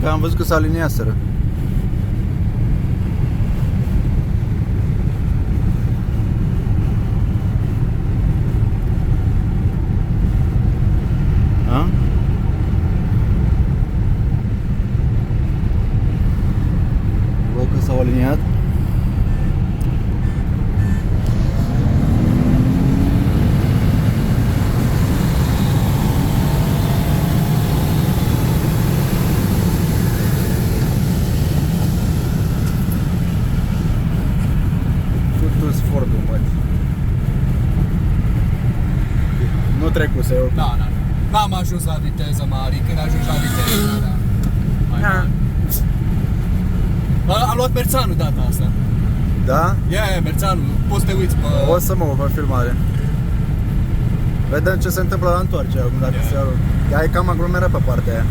Că am văzut că s-a aliniaseră. A? Văd că s-au aliniat. Fordul, mă. Nu trecuse eu. Da, da. N-am ajuns la viteză mare, când ajungi la viteză, da. Mai mare. A luat Merțanu data asta. Da? Ia, Merțanu, poți să te uiți pe... O să mă uit pe filmare. Vedem ce se întâmplă la întoarcere acum, dacă se aruncă. Ea e cam aglomerat pe partea aia.